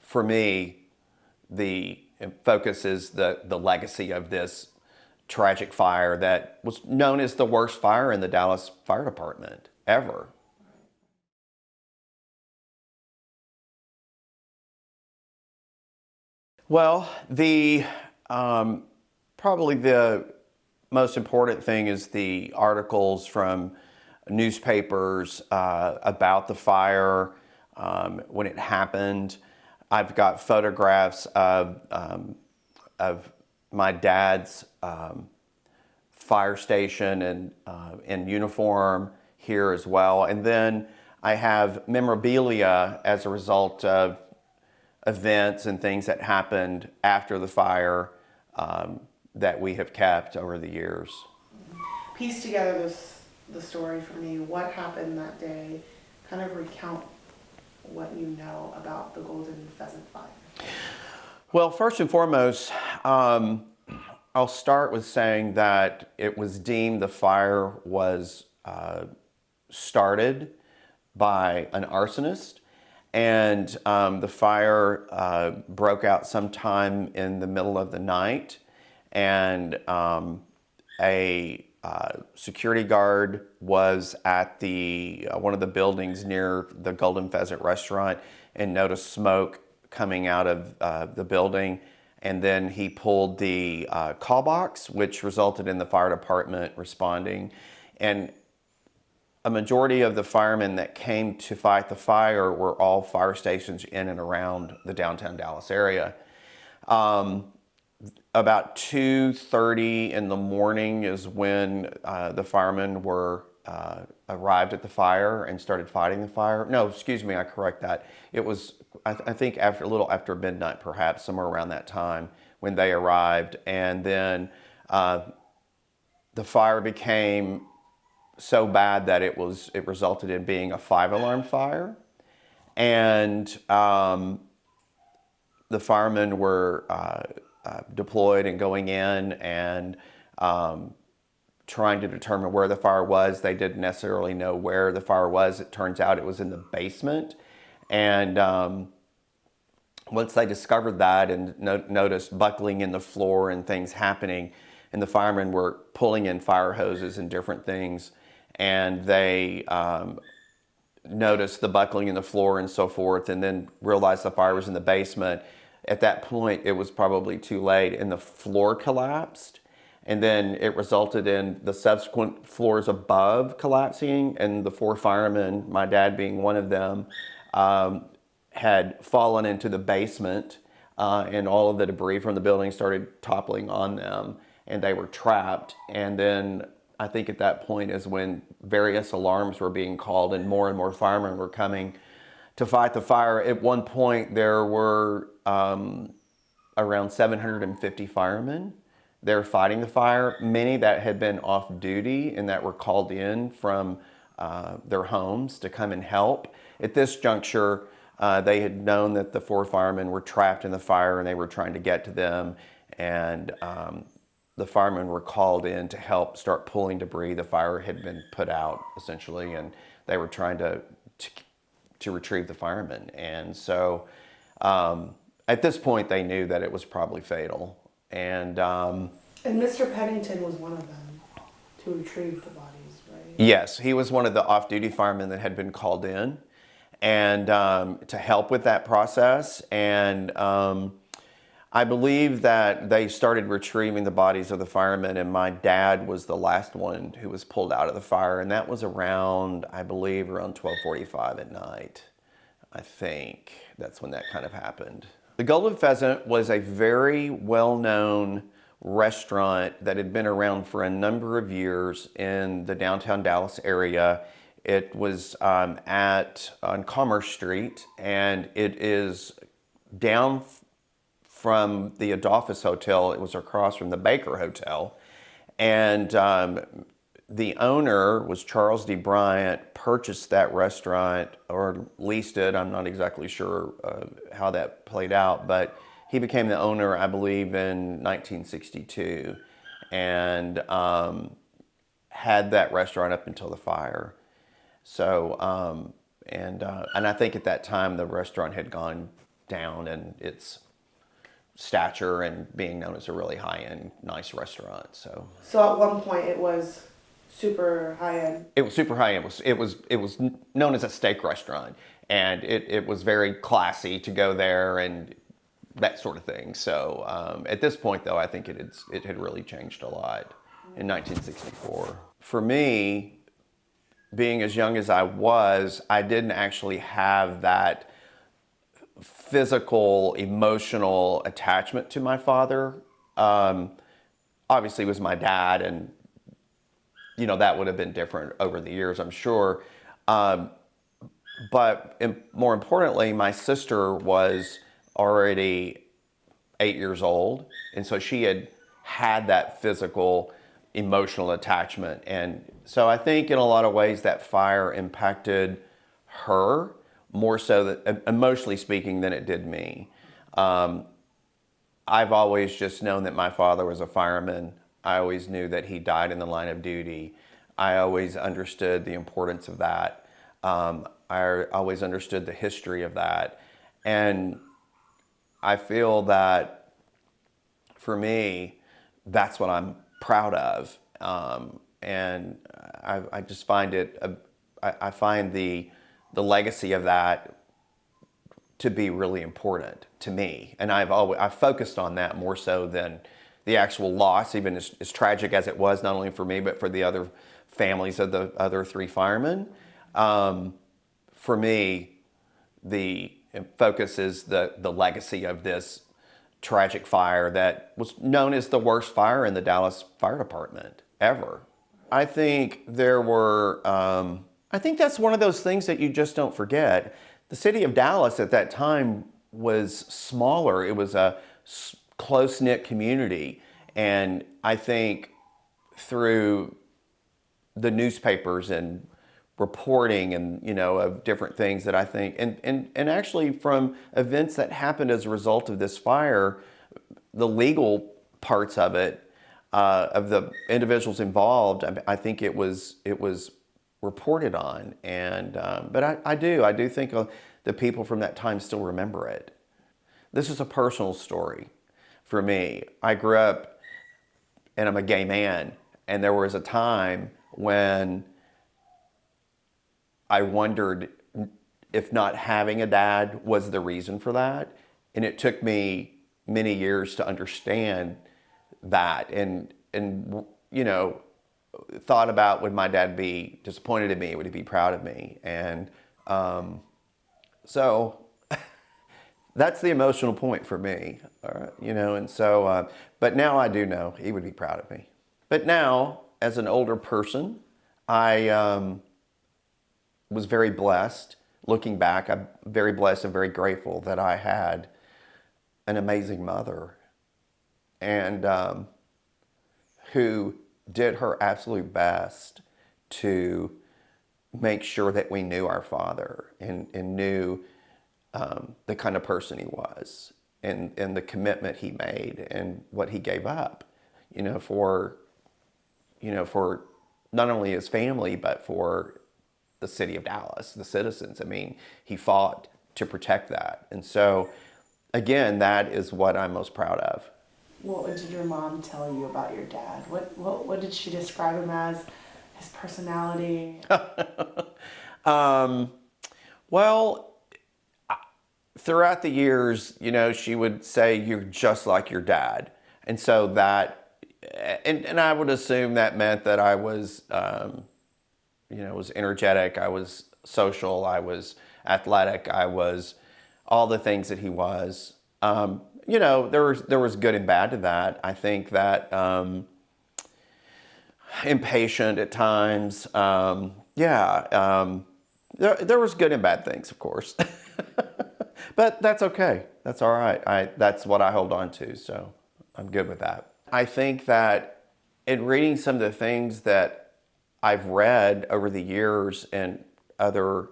for me, the focus is the legacy of this tragic fire that was known as the worst fire in the Dallas Fire Department ever. Well, probably the most important thing is the articles from newspapers about the fire when it happened. I've got photographs of my dad's fire station and in uniform here as well. And then I have memorabilia as a result of events and things that happened after the fire that we have kept over the years. Piece together the story for me. What happened that day? Kind of recount what you know about the Golden Pheasant Fire. Well, first and foremost, I'll start with saying that it was deemed the fire was started by an arsonist, and the fire broke out sometime in the middle of the night, and a security guard was at one of the buildings near the Golden Pheasant restaurant and noticed smoke coming out of the building, and then he pulled the call box, which resulted in the fire department responding. And a majority of the firemen that came to fight the fire were all fire stations in and around the downtown Dallas area. About 2:30 in the morning is when the firemen arrived at the fire and started fighting the fire. No, excuse me, I correct that. It was, I think, a little after midnight, perhaps, somewhere around that time when they arrived. And then the fire became so bad that it resulted in being a 5-alarm fire. And the firemen were deployed and going in and trying to determine where the fire was. They didn't necessarily know where the fire was. It turns out it was in the basement. And once they discovered that and noticed buckling in the floor and things happening, and the firemen were pulling in fire hoses and different things, and they noticed the buckling in the floor and so forth, and then realized the fire was in the basement. At that point, it was probably too late, and the floor collapsed. And then it resulted in the subsequent floors above collapsing, and the 4 firemen, my dad being one of them, had fallen into the basement, and all of the debris from the building started toppling on them, and they were trapped. And then I think at that point is when various alarms were being called and more firemen were coming to fight the fire. At one point, there were around 750 firemen there fighting the fire, many that had been off duty and that were called in from their homes to come and help. At this juncture, they had known that the 4 firemen were trapped in the fire and they were trying to get to them, and the firemen were called in to help start pulling debris. The fire had been put out, essentially, and they were trying to retrieve the firemen. And so at this point, they knew that it was probably fatal. And Mr. Pennington was one of them to retrieve the bodies, right? Yes, he was one of the off-duty firemen that had been called in, and to help with that process. And I believe that they started retrieving the bodies of the firemen, and my dad was the last one who was pulled out of the fire, and that was around, I believe, around 12:45 at night. I think that's when that kind of happened. The Golden Pheasant was a very well-known restaurant that had been around for a number of years in the downtown Dallas area. It was on Commerce Street, and it is down from the Adolphus Hotel. It was across from the Baker Hotel. And the owner was Charles D. Bryant, purchased that restaurant or leased it. I'm not exactly sure how that played out, but he became the owner, I believe, in 1962, and had that restaurant up until the fire. So, and I think at that time the restaurant had gone down in its stature and being known as a really high-end, nice restaurant. So at one point it was super high end. It was super high-end. It was known as a steak restaurant, and it was very classy to go there and that sort of thing. So at this point, though, I think it had really changed a lot in 1964. For me, being as young as I was, I didn't actually have that physical, emotional attachment to my father. Obviously, it was my dad, and that would have been different over the years, I'm sure. But more importantly, my sister was already 8 years old, and so she had that physical, emotional attachment. And so I think in a lot of ways that fire impacted her more so that, emotionally speaking, than it did me. I've always just known that my father was a fireman. I always knew that he died in the line of duty. I always understood the importance of that. I always understood the history of that. And I feel that for me, that's what I'm proud of. And I just find I find the legacy of that to be really important to me. And I've focused on that more so than the actual loss, even as tragic as it was, not only for me, but for the other families of the other 3 firemen. For me, the focus is the legacy of this tragic fire that was known as the worst fire in the Dallas Fire Department ever. I think I think that's one of those things that you just don't forget. The city of Dallas at that time was smaller. It was a close-knit community. And I think through the newspapers and reporting and, of different things that I think, and actually from events that happened as a result of this fire, the legal parts of it, of the individuals involved, I think it was reported on. And but I do think the people from that time still remember it. This is a personal story for me. I grew up, and I'm a gay man, and there was a time when I wondered if not having a dad was the reason for that. And it took me many years to understand that, and thought about, would my dad be disappointed in me? Would he be proud of me? And so that's the emotional point for me, and so, but now I do know he would be proud of me. But now, as an older person, I was very blessed. Looking back, I'm very blessed and very grateful that I had an amazing mother, and who did her absolute best to make sure that we knew our father and knew the kind of person he was, and the commitment he made and what he gave up, for not only his family, but for the city of Dallas, the citizens. I mean, he fought to protect that. And so, again, that is what I'm most proud of. What did your mom tell you about your dad? What did she describe him as? His personality? Well, throughout the years, she would say, "You're just like your dad." And so that, and I would assume that meant that I was, was energetic, I was social, I was athletic, I was all the things that he was. There was good and bad to that. I think that impatient at times. There was good and bad things, of course. But that's okay. That's all right. That's what I hold on to, so I'm good with that. I think that in reading some of the things that I've read over the years and other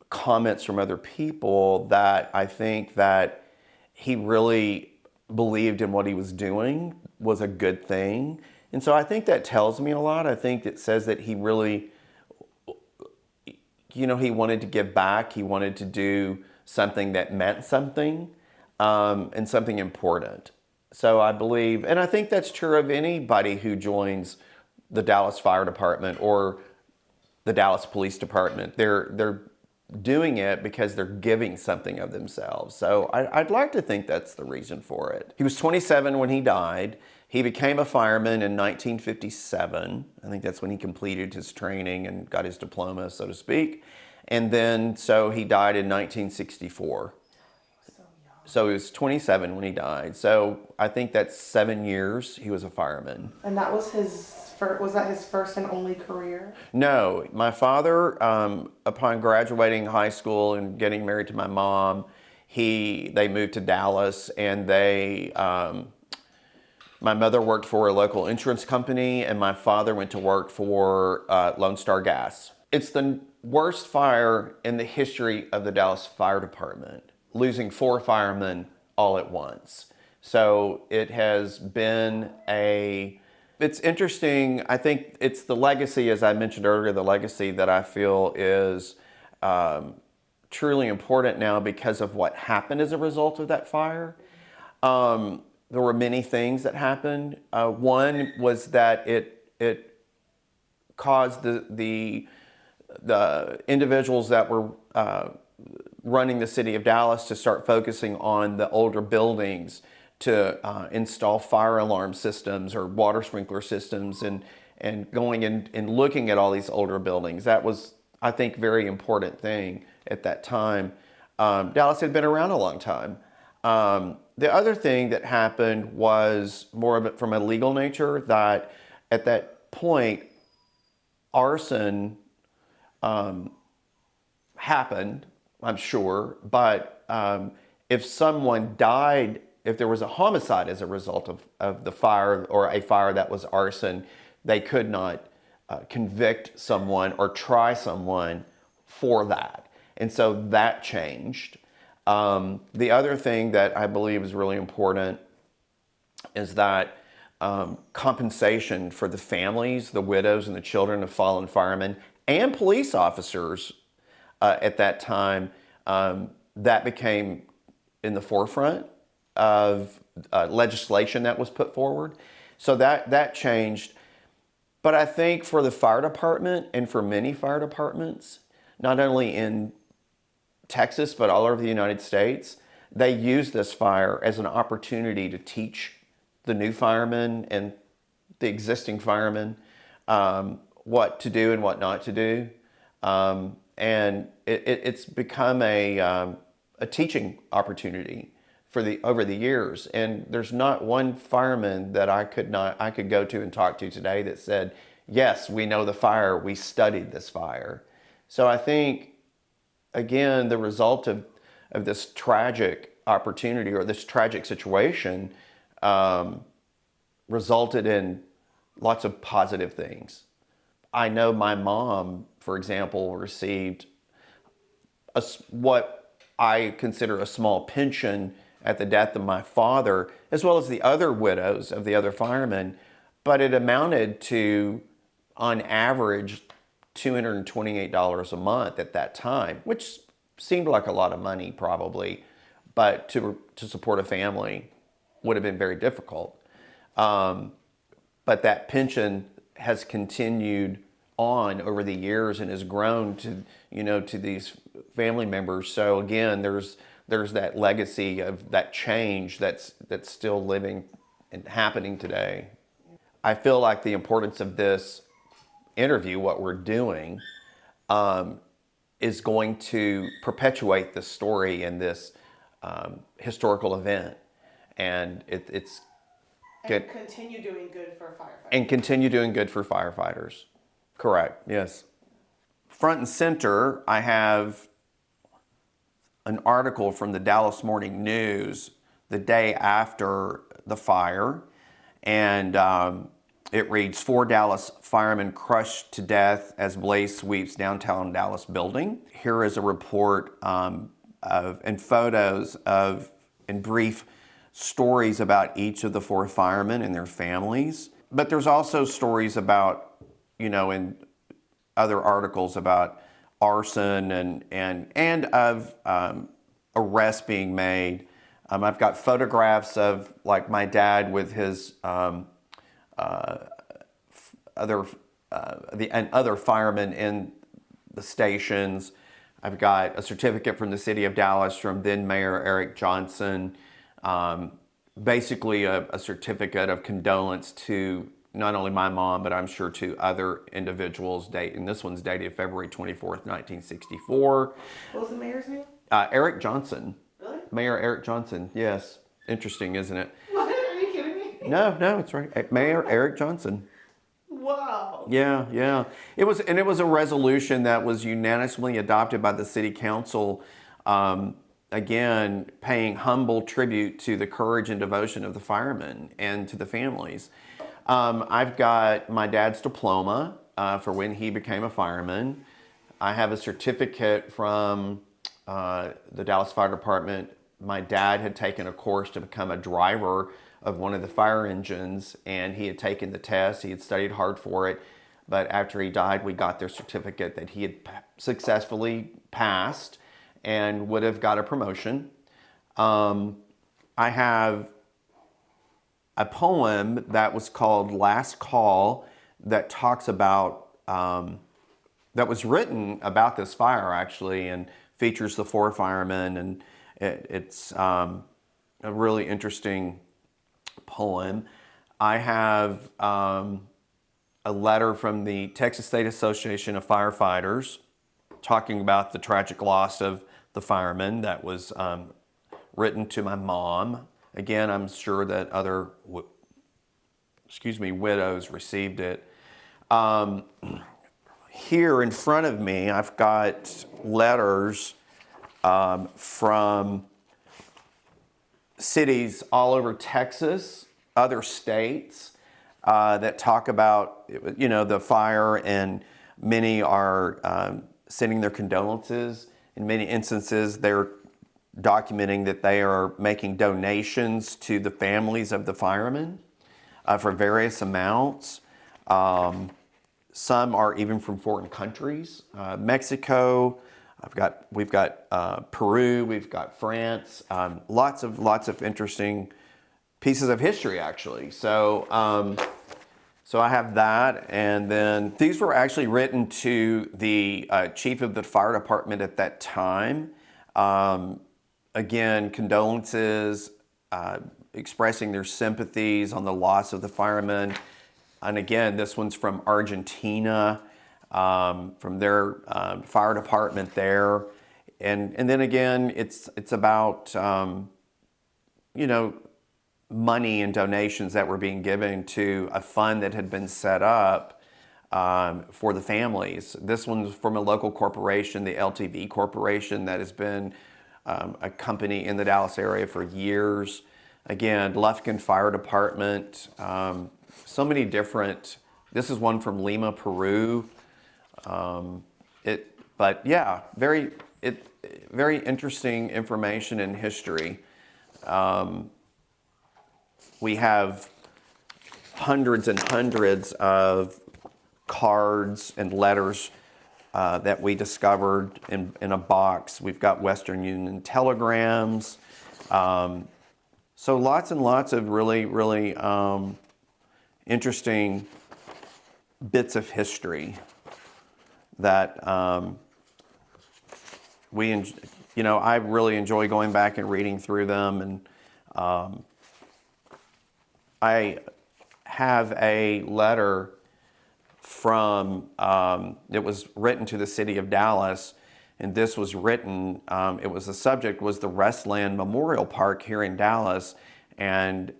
comments from other people, that I think that he really believed in what he was doing was a good thing. And so I think that tells me a lot. I think it says that he really, he wanted to give back. He wanted to do something that meant something, and something important. So I believe, and I think that's true of anybody who joins the Dallas Fire Department or the Dallas Police Department. They're doing it because they're giving something of themselves. So I'd like to think that's the reason for it. He was 27 when he died. He became a fireman in 1957. I think that's when he completed his training and got his diploma, so to speak. And then, so he died in 1964. So young. So he was 27 when he died. So I think that's 7 years he was a fireman. And that was was that his first and only career? No, my father, upon graduating high school and getting married to my mom, they moved to Dallas, and my mother worked for a local insurance company, and my father went to work for Lone Star Gas. It's the worst fire in the history of the Dallas Fire Department, losing 4 firemen all at once. So it has been it's interesting. I think it's the legacy, as I mentioned earlier, the legacy that I feel is truly important now because of what happened as a result of that fire. There were many things that happened. One was that it caused the individuals that were running the city of Dallas to start focusing on the older buildings, to install fire alarm systems or water sprinkler systems, and going and looking at all these older buildings. That was, I think, very important thing at that time. Dallas had been around a long time. The other thing that happened was more of it from a legal nature, that at that point, arson happened, I'm sure, but if someone died, if there was a homicide as a result of the fire, or a fire that was arson, they could not convict someone or try someone for that. And so that changed. The other thing that I believe is really important is that compensation for the families, the widows and the children of fallen firemen and police officers at that time, that became in the forefront of legislation that was put forward. So that changed. But I think for the fire department, and for many fire departments, not only in Texas, but all over the United States, they use this fire as an opportunity to teach the new firemen and the existing firemen what to do and what not to do. And it's become a teaching opportunity over the years. And there's not one fireman that I could go to and talk to today that said, yes, we know the fire, we studied this fire. So I think, again, the result of this tragic opportunity, or this tragic situation, resulted in lots of positive things. I know my mom, for example, received what I consider a small pension at the death of my father, as well as the other widows of the other firemen, but it amounted to, on average, $228 a month at that time, which seemed like a lot of money probably, but to support a family would have been very difficult. But that pension has continued on over the years and has grown to these family members. So again, there's that legacy of that change that's still living and happening today. I feel like the importance of this interview, what we're doing, is going to perpetuate the story and this historical event, and it's good. And continue doing good for firefighters. And continue doing good for firefighters. Correct, yes. Front and center, I have an article from the Dallas Morning News the day after the fire, and it reads, 4 Dallas firemen crushed to death as blaze sweeps downtown Dallas building. Here is a report and photos and brief stories about each of the 4 firemen and their families. But there's also stories about, in other articles about arson and of arrests being made. I've got photographs of like my dad with his other and other firemen in the stations. I've got a certificate from the city of Dallas from then Mayor Eric Johnson, basically a certificate of condolence to not only my mom, but I'm sure to other individuals. And this one's dated February 24th, 1964. What was the mayor's name? Eric Johnson. Really? Mayor Eric Johnson, yes. Interesting, isn't it? What? Are you kidding me? No, it's right. Mayor Eric Johnson. Wow. Yeah. It was a resolution that was unanimously adopted by the city council. Again, paying humble tribute to the courage and devotion of the firemen and to the families. I've got my dad's diploma for when he became a fireman. I have a certificate from the Dallas Fire Department. My dad had taken a course to become a driver of one of the fire engines, and he had taken the test. He had studied hard for it, but after he died, we got their certificate that he had successfully passed and would have got a promotion. I have a poem that was called Last Call that talks about, that was written about this fire actually, and features the four firemen, and it's a really interesting poem. I have a letter from the Texas State Association of Firefighters talking about the tragic loss of the firemen that was written to my mom. Again, I'm sure that other widows received it. Here in front of me, I've got letters from cities all over Texas, other states that talk about, the fire, and many are sending their condolences. In many instances, they're documenting that they are making donations to the families of the firemen for various amounts. Some are even from foreign countries, Mexico. We've got Peru. We've got France. Lots of interesting pieces of history, actually. So I have that, and then these were actually written to the chief of the fire department at that time. Again, condolences, expressing their sympathies on the loss of the firemen. And again, this one's from Argentina, from their fire department there. And then again, it's about, money and donations that were being given to a fund that had been set up for the families. This one's from a local corporation, the LTV Corporation, that has been a company in the Dallas area for years. Again, Lufkin Fire Department, so many different. This is one from Lima, Peru. Very interesting information and history. We have hundreds and hundreds of cards and letters that we discovered in a box. We've got Western Union telegrams. So lots and lots of really, really interesting bits of history that I really enjoy going back and reading through them. And I have a letter from, it was written to the city of Dallas, and this was written, the subject was the Restland Memorial Park here in Dallas, and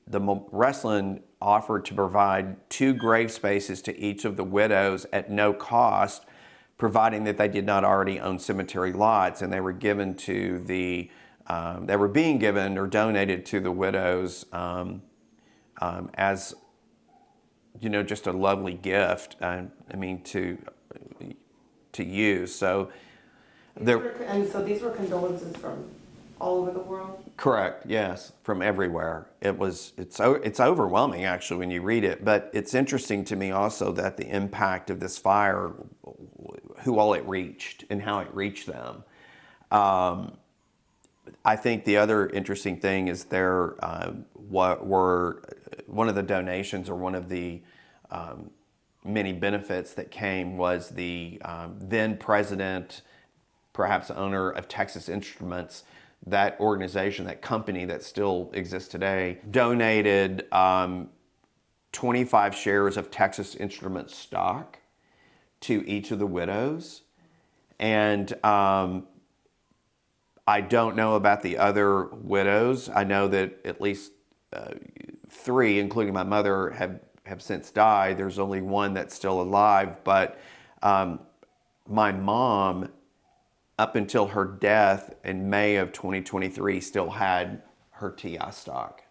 the Restland offered to provide 2 grave spaces to each of the widows at no cost, providing that they did not already own cemetery lots, and they were given to they were being given or donated to the widows as just a lovely gift. To use. So so these were condolences from all over the world? Correct. Yes, from everywhere. It's overwhelming actually when you read it, but it's interesting to me also that the impact of this fire, who all it reached and how it reached them. I think the other interesting thing is what were one of the donations or one of the many benefits that came was the then president, perhaps owner of Texas Instruments. That organization, that company that still exists today, donated 25 shares of Texas Instruments stock to each of the widows. And I don't know about the other widows. I know that at least 3, including my mother, have since died. There's only one that's still alive. But my mom, up until her death in May of 2023, still had her TI stock.